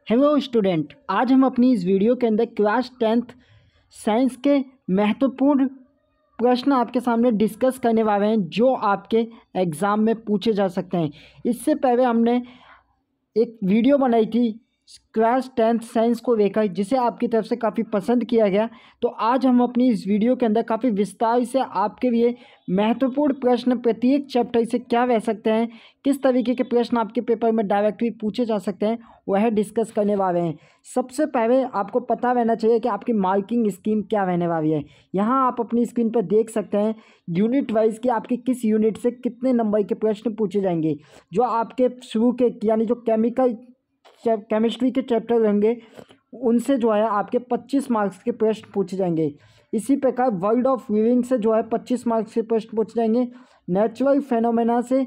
Hello student, आज हम अपनी इस वीडियो के अंदर क्लास 10th साइंस के महत्वपूर्ण प्रश्न आपके सामने डिस्कस करने वाले हैं जो आपके एग्ज़ाम में पूछे जा सकते हैं। इससे पहले हमने एक वीडियो बनाई थी क्लास 10th साइंस को लेकर, जिसे आपकी तरफ से काफ़ी पसंद किया गया। तो आज हम अपनी इस वीडियो के अंदर काफ़ी विस्तार से आपके लिए महत्वपूर्ण प्रश्न प्रत्येक चैप्टर से क्या रह सकते हैं, किस तरीके के प्रश्न आपके पेपर में डायरेक्टली पूछे जा सकते हैं, वह डिस्कस करने वाले हैं। सबसे पहले आपको पता रहना चाहिए कि आपकी मार्किंग स्कीम क्या रहने वाली है। यहाँ आप अपनी स्क्रीन पर देख सकते हैं यूनिट वाइज कि आपके किस यूनिट से कितने नंबर के प्रश्न पूछे जाएंगे। जो आपके शुरू के यानी जो केमिस्ट्री के चैप्टर रहेंगे उनसे जो है आपके 25 मार्क्स के प्रश्न पूछे जाएंगे। इसी प्रकार वर्ल्ड ऑफ लिविंग से जो है 25 मार्क्स के प्रश्न पूछे जाएंगे। नेचुरल फेनोमेना से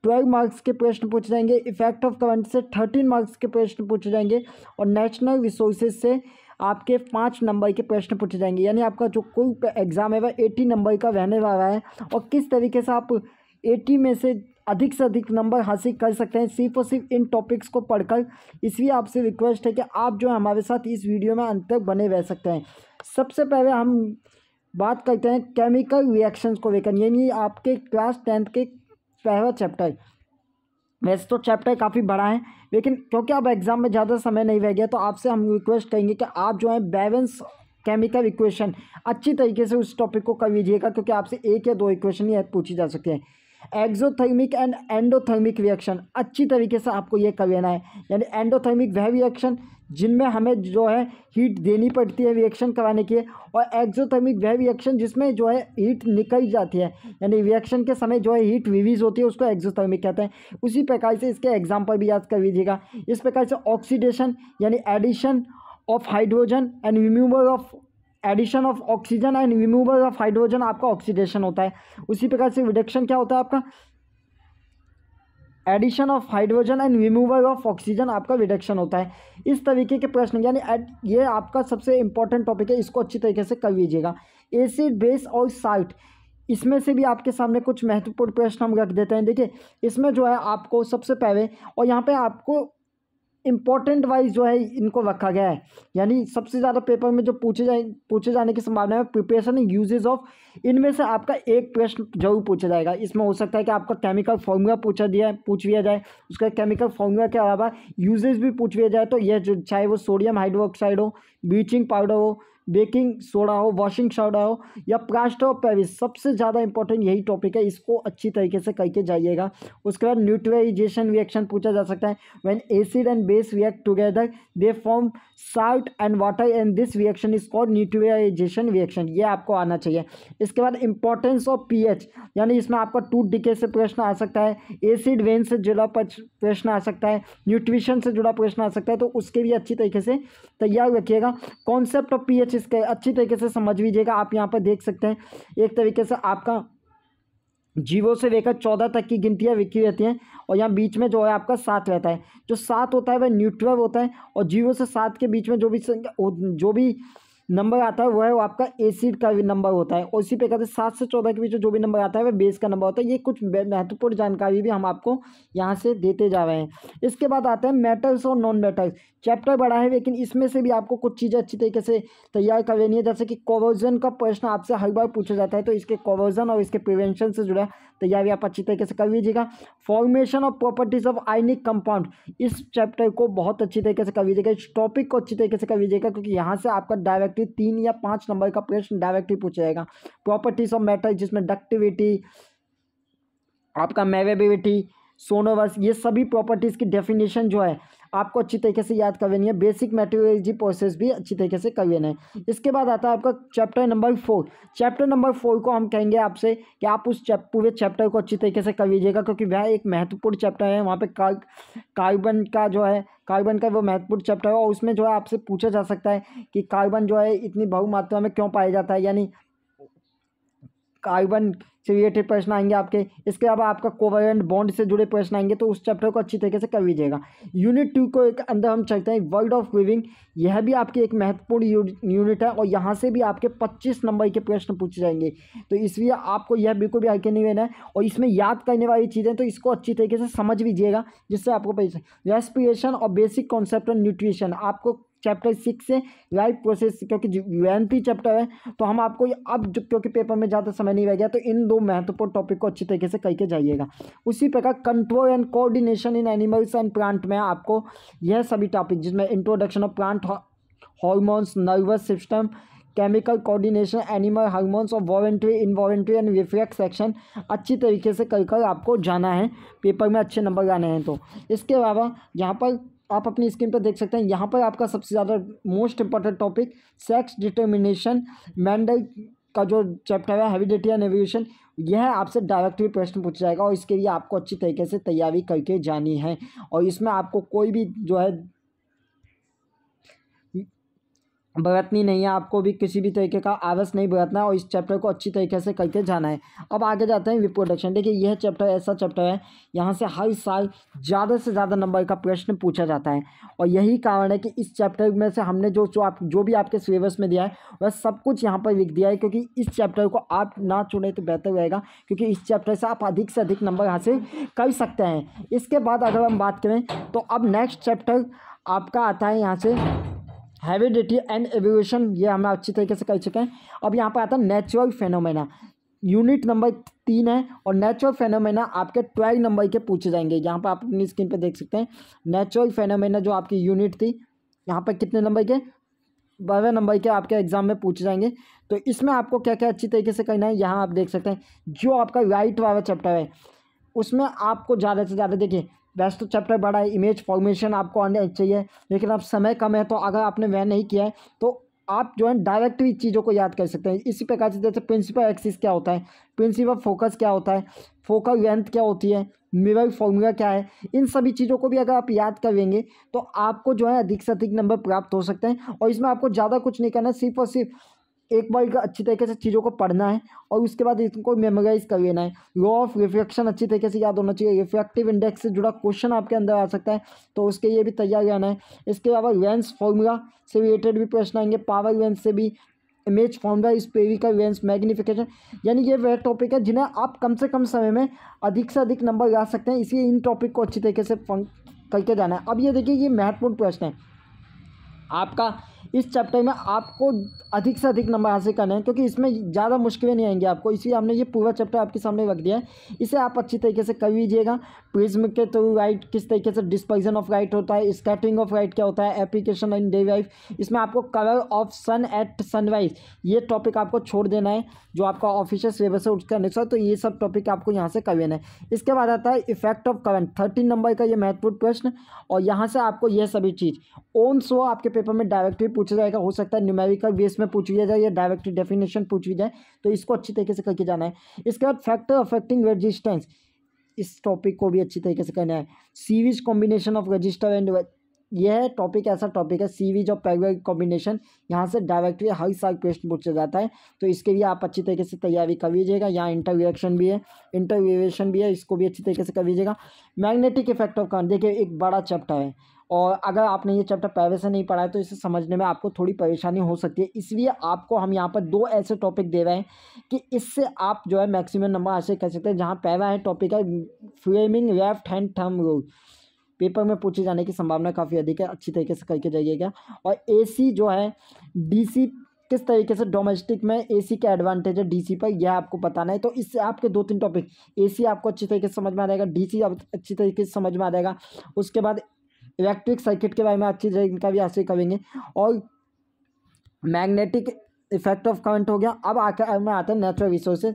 12 मार्क्स के प्रश्न पूछे जाएंगे। इफेक्ट ऑफ करंट से 13 मार्क्स के प्रश्न पूछे जाएंगे और नेशनल रिसोर्सेज से आपके 5 नंबर के प्रश्न पूछे जाएंगे। यानी आपका जो कुल एग्ज़ाम है वह 80 नंबर का रहने वाला है। और किस तरीके से आप 80 में से अधिक नंबर हासिल कर सकते हैं सिर्फ और सिर्फ इन टॉपिक्स को पढ़कर। इसलिए आपसे रिक्वेस्ट है कि आप जो है हमारे साथ इस वीडियो में अंत तक बने रह सकते हैं। सबसे पहले हम बात करते हैं केमिकल रिएक्शंस को लेकर, यानी आपके क्लास 10th के पहला चैप्टर। वैसे तो चैप्टर काफ़ी बड़ा है, लेकिन क्योंकि अब एग्ज़ाम में ज़्यादा समय नहीं रह गया तो आपसे हम रिक्वेस्ट करेंगे कि आप जो है बैलेंस केमिकल इक्वेशन अच्छी तरीके से उस टॉपिक को कर लीजिएगा, क्योंकि आपसे 1 या 2 इक्वेशन ही पूछी जा सकती है। एक्सोथर्मिक एंड एंडोथर्मिक रिएक्शन अच्छी तरीके से आपको ये कर लेना है। यानी एंडोथर्मिक वह रिएक्शन जिनमें हमें जो है हीट देनी पड़ती है रिएक्शन कराने के, और एक्सोथर्मिक वह रिएक्शन जिसमें जो है हीट निकल जाती है, यानी रिएक्शन के समय जो है हीट रिलीज होती है, उसको एक्सोथर्मिक कहते हैं। उसी प्रकार से इसके एग्जाम्पल भी याद कर लीजिएगा। इस प्रकार से ऑक्सीडेशन यानी addition of hydrogen and removal of addition of oxygen and removal of hydrogen आपका ऑक्सीडेशन होता है। उसी प्रकार से रिडक्शन क्या होता है आपका addition of hydrogen and removal of oxygen आपका रिडक्शन होता है। इस तरीके के प्रश्न यानी ये आपका सबसे इंपॉर्टेंट टॉपिक है, इसको अच्छी तरीके से कर लीजिएगा। एसिड बेस और साल्ट, इसमें से भी आपके सामने कुछ महत्वपूर्ण प्रश्न हम रख देते हैं। देखिए इसमें जो है आपको सबसे पहले, और यहाँ पे आपको इम्पोर्टेंट वाइज जो है इनको रखा गया है, यानी सबसे ज़्यादा पेपर में जो पूछे जाने की संभावना है प्रिपरेशन यूजेज ऑफ, इनमें से आपका एक प्रश्न जरूर पूछा जाएगा। इसमें हो सकता है कि आपका केमिकल फॉर्मूला पूछ लिया जाए, उसका केमिकल फॉर्मूला के अलावा यूजेज भी पूछ लिया जाए। तो यह जो चाहे वो सोडियम हाइड्रोक्साइड हो, ब्लीचिंग पाउडर हो, बेकिंग सोडा हो, वॉशिंग सोडा हो या प्लास्टर ऑफ पेरिस, सबसे ज़्यादा इंपॉर्टेंट यही टॉपिक है, इसको अच्छी तरीके से करके जाइएगा। उसके बाद न्यूट्रलाइजेशन रिएक्शन पूछा जा सकता है। When acid and base react together they form salt and water and this reaction is called neutralisation reaction, ये आपको आना चाहिए। इसके बाद इंपॉर्टेंस ऑफ पीएच, यानी इसमें आपका टूथ डिके से प्रश्न आ सकता है, एसिड वेन से जुड़ा प्रश्न आ सकता है, न्यूट्रिशन से जुड़ा प्रश्न आ सकता है। तो उसके लिए अच्छी तरीके से तैयार रखिएगा। कॉन्सेप्ट ऑफ पीएच इसके अच्छी तरीके से समझ लीजिएगा। आप यहाँ पर देख सकते हैं एक तरीके से आपका 0 से लेकर 14 तक की गिनतियाँ लिखी रहती हैं, और यहाँ बीच में जो है आपका 7 रहता है। जो 7 होता है वह न्यूट्रल होता है, और 0 से 7 के बीच में जो भी नंबर आता है वह आपका एसिड का नंबर होता है, और इसी प्रकार से 7 से 14 के बीच में जो भी नंबर आता है वह बेस का नंबर होता है। ये कुछ महत्वपूर्ण जानकारी भी हम आपको यहाँ से देते जा रहे हैं। इसके बाद आता है मेटल्स और नॉन मेटल्स। चैप्टर बड़ा है, लेकिन इसमें से भी आपको कुछ चीज़ें अच्छी तरीके से तैयार कर लेनी है। जैसे कि कोरोजन का प्रश्न आपसे हर बार पूछा जाता है, तो इसके कोरोजन और इसके प्रिवेंशन से जुड़ा तैयारी आप अच्छी तरीके से कर लीजिएगा। Formation of properties of ionic compound, इस चैप्टर को बहुत अच्छी तरीके से कर लीजिएगा। इस टॉपिक को अच्छी तरीके से कर लीजिएगा, क्योंकि यहाँ से आपका डायरेक्टली 3 या 5 नंबर का प्रश्न डायरेक्टली पूछा जाएगा। प्रॉपर्टीज ऑफ मेटल, जिसमें डक्टिविटी, आपका मेवेबिलिटी, सोनोवस, ये सभी प्रॉपर्टीज़ की डेफिनेशन जो है आपको अच्छी तरीके से याद कर लेनी है। बेसिक मेट्रोलॉजी प्रोसेस भी अच्छी तरीके से कर लेना है। इसके बाद आता है आपका चैप्टर नंबर 4। चैप्टर नंबर 4 को हम कहेंगे आपसे कि आप उस पूरे चैप्टर को अच्छी तरीके से कर लीजिएगा, क्योंकि वह एक महत्वपूर्ण चैप्टर है। वहाँ पे कार्बन का वो महत्वपूर्ण चैप्टर है, और उसमें जो है आपसे पूछा जा सकता है कि कार्बन जो है इतनी बहुमात्रा में क्यों पाया जाता है, यानी कार्बन से रिलेटेड प्रश्न आएंगे आपके। इसके अलावा आपका कोवेलेंट बॉन्ड से जुड़े प्रश्न आएंगे, तो उस चैप्टर को अच्छी तरीके से कर लीजिएगा। यूनिट 2 को एक अंदर हम चलते हैं, वर्ल्ड ऑफ लिविंग। यह भी आपकी एक महत्वपूर्ण यूनिट है और यहाँ से भी आपके 25 नंबर के प्रश्न पूछे जाएंगे, तो इसलिए आपको यह बिल्कुल भी हल्के नहीं लेना है। और इसमें याद करने वाली चीज़ें तो इसको अच्छी तरीके से समझ लीजिएगा, जिससे आपको पता रेस्पिरेशन और बेसिक कॉन्सेप्ट ऑफ न्यूट्रिशन आपको चैप्टर 6 से लाइफ प्रोसेस, क्योंकि लेंथी चैप्टर है तो हम आपको अब क्योंकि पेपर में ज़्यादा समय नहीं रह गया, तो इन 2 महत्वपूर्ण टॉपिक को अच्छी तरीके से करके जाइएगा। उसी प्रकार control and coordination in animals and plant में आपको यह सभी टॉपिक, जिसमें introduction of plant hormones, nervous system, chemical coordination, animal hormones और voluntary, involuntary and reflex section अच्छी तरीके से कर आपको जाना है, पेपर में अच्छे नंबर लाने हैं। तो इसके अलावा यहाँ पर आप अपनी स्क्रीन पर देख सकते हैं, यहाँ पर आपका सबसे ज़्यादा most important topic sex determination, Mendel का जो चैप्टर है हेरिडिटी एंड एवोल्यूशन, यह आपसे डायरेक्टली प्रश्न पूछा जाएगा और इसके लिए आपको अच्छी तरीके से तैयारी करके जानी है। और इसमें आपको कोई भी जो है बरतनी नहीं है, आपको भी किसी भी तरीके का आलस नहीं बरतना है और इस चैप्टर को अच्छी तरीके से करके जाना है। अब आगे जाते हैं रिप्रोडक्शन। देखिए यह चैप्टर ऐसा चैप्टर है, यहाँ से हर साल ज़्यादा से ज़्यादा नंबर का प्रश्न पूछा जाता है और यही कारण है कि इस चैप्टर में से हमने जो भी आपके सिलेबस में दिया है वह सब कुछ यहाँ पर लिख दिया है, क्योंकि इस चैप्टर को आप ना चुने तो बेहतर रहेगा, क्योंकि इस चैप्टर से आप अधिक से अधिक नंबर हासिल कर सकते हैं। इसके बाद अगर हम बात करें तो अब नेक्स्ट चैप्टर आपका आता है यहाँ से हेरिडिटी एंड एवोल्यूशन, ये हम अच्छी तरीके से कर चुके हैं। अब यहाँ पर आता है नेचुरल फेनोमेना, यूनिट नंबर 3 है और नेचुरल फेनोमेना आपके 12 नंबर के पूछे जाएंगे। यहाँ पर आप अपनी स्क्रीन पर देख सकते हैं नेचुरल फेनोमेना जो आपकी यूनिट थी, यहाँ पर कितने नंबर के, 12 नंबर के आपके एग्जाम में पूछे जाएंगे। तो इसमें आपको क्या क्या अच्छी तरीके से करना है, यहाँ आप देख सकते हैं जो आपका राइट वाला चैप्टर है उसमें आपको ज़्यादा से ज़्यादा, देखिए वैसे तो चैप्टर बड़ा है, इमेज फॉर्मेशन आपको आने चाहिए, लेकिन अब समय कम है, तो अगर आपने वह नहीं किया है तो आप जो है डायरेक्टली चीज़ों को याद कर सकते हैं। इसी प्रकार से जैसे प्रिंसिपल एक्सिस क्या होता है, प्रिंसिपल फोकस क्या होता है, फोकल लेंथ क्या होती है, मिरर फॉर्मूला क्या है, इन सभी चीज़ों को भी अगर आप याद करेंगे तो आपको जो है अधिक से अधिक नंबर प्राप्त हो सकते हैं। और इसमें आपको ज़्यादा कुछ नहीं करना है, सिर्फ और सिर्फ एक बार अच्छी तरीके से चीज़ों को पढ़ना है और उसके बाद इसको मेमोराइज कर लेना है। लॉ ऑफ रिफ्लेक्शन अच्छी तरीके से याद होना चाहिए, रिफ्रैक्टिव इंडेक्स से जुड़ा क्वेश्चन आपके अंदर आ सकता है, तो उसके लिए भी तैयार रहना है। इसके अलावा लेंस फॉर्मूला से रिलेटेड भी प्रश्न आएंगे, पावर लेंस से भी, image formula, spherical lens, magnification, यानी ये वह टॉपिक है जिन्हें आप कम से कम समय में अधिक से अधिक नंबर ला सकते हैं, इसलिए इन टॉपिक को अच्छी तरीके से करके जाना है। अब ये देखिए ये महत्वपूर्ण प्रश्न है आपका, इस चैप्टर में आपको अधिक से अधिक नंबर हासिल करने हैं, क्योंकि इसमें ज़्यादा मुश्किलें नहीं आएंगी आपको, इसलिए हमने ये पूरा चैप्टर आपके सामने रख दिया है। इसे आप अच्छी तरीके से कर लीजिएगा। प्रिज्म के थ्रू लाइट किस तरीके से डिस्पर्जन ऑफ लाइट होता है, स्कैटरिंग ऑफ लाइट क्या होता है, एप्लीकेशन इन डे लाइफ, इसमें आपको colour of sun at sunrise ये टॉपिक आपको छोड़ देना है, जो आपका ऑफिशियल सिलेबस है उसके अनुसार, तो ये सब टॉपिक आपको यहाँ से कर लेना है। इसके बाद आता है इफेक्ट ऑफ करंट, 13 नंबर का ये महत्वपूर्ण प्रश्न, और यहाँ से आपको यह सभी चीज़ ओन सो आपके पेपर में डायरेक्टली पूछा जाएगा, हो सकता है न्यूमेरिकल बेस में पूछ लिया जाए या डायरेक्टली डेफिनेशन पूछ ली जाए, तो इसको अच्छी तरीके से करके जाना है। इसके बाद फैक्टर अफेक्टिंग रेजिस्टेंस, इस टॉपिक को भी अच्छी तरीके से करना है। Series combination of register and, यह टॉपिक ऐसा टॉपिक है सीरीज ऑफ पैरेलल कॉम्बिनेशन, यहाँ से डायरेक्टली हर साल प्रश्न पूछा जाता है, तो इसके लिए आप अच्छी तरीके से तैयारी कर लीजिएगा। यहाँ इंटररिएक्शन भी है, इंटरवेरिएशन भी है, इसको भी अच्छी तरीके से कर लीजिएगा। मैग्नेटिक इफेक्ट ऑफ करंट, देखिए एक बड़ा चैप्टर है और अगर आपने ये चैप्टर पहले से नहीं पढ़ा है तो इसे समझने में आपको थोड़ी परेशानी हो सकती है, इसलिए आपको हम यहाँ पर 2 ऐसे टॉपिक दे रहे हैं कि इससे आप जो है मैक्सिमम नंबर हासिल कर सकते हैं। जहाँ पहला है टॉपिक है framing left hand thumb rule, paper में पूछे जाने की संभावना काफ़ी अधिक है, अच्छी तरीके से करके जाइएगा। और एसी जो है डीसी, किस तरीके से डोमेस्टिक में एसी का एडवांटेज है डीसी पर, यह आपको बताना है। तो इससे आपके 2-3 टॉपिक, एसी आपको अच्छी तरीके से समझ में आ जाएगा, डीसी अच्छी तरीके से समझ में आ जाएगा, उसके बाद इलेक्ट्रिक सर्किट के बारे में अच्छी जानकारी हासिल करेंगे, और मैग्नेटिक इफेक्ट ऑफ करंट हो गया। अब आकर में आता है नेचुरल रिसोर्सेज,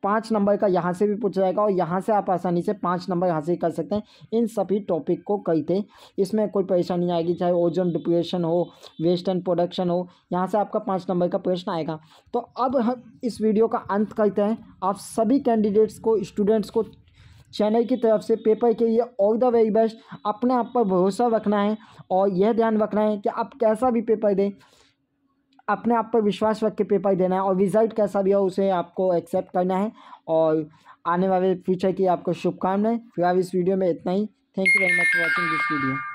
5 नंबर का यहाँ से भी पूछा जाएगा और यहाँ से आप आसानी से 5 नंबर हासिल कर सकते हैं इन सभी टॉपिक को करते, इसमें कोई परेशानी नहीं आएगी, चाहे ओजोन डिप्रेशन हो, वेस्ट एंड प्रोडक्शन हो, यहाँ से आपका 5 नंबर का प्रश्न आएगा। तो अब हम इस वीडियो का अंत करते हैं। आप सभी कैंडिडेट्स को, स्टूडेंट्स को चैनल की तरफ से पेपर के लिए ऑल द वेरी बेस्ट। अपने आप पर भरोसा रखना है और यह ध्यान रखना है कि आप कैसा भी पेपर दें, अपने आप पर विश्वास रख के पेपर देना है और रिजल्ट कैसा भी हो उसे आपको एक्सेप्ट करना है। और आने वाले फ्यूचर की आपको शुभकामनाएं। फिलहाल इस वीडियो में इतना ही। Thank you very much for watching this video.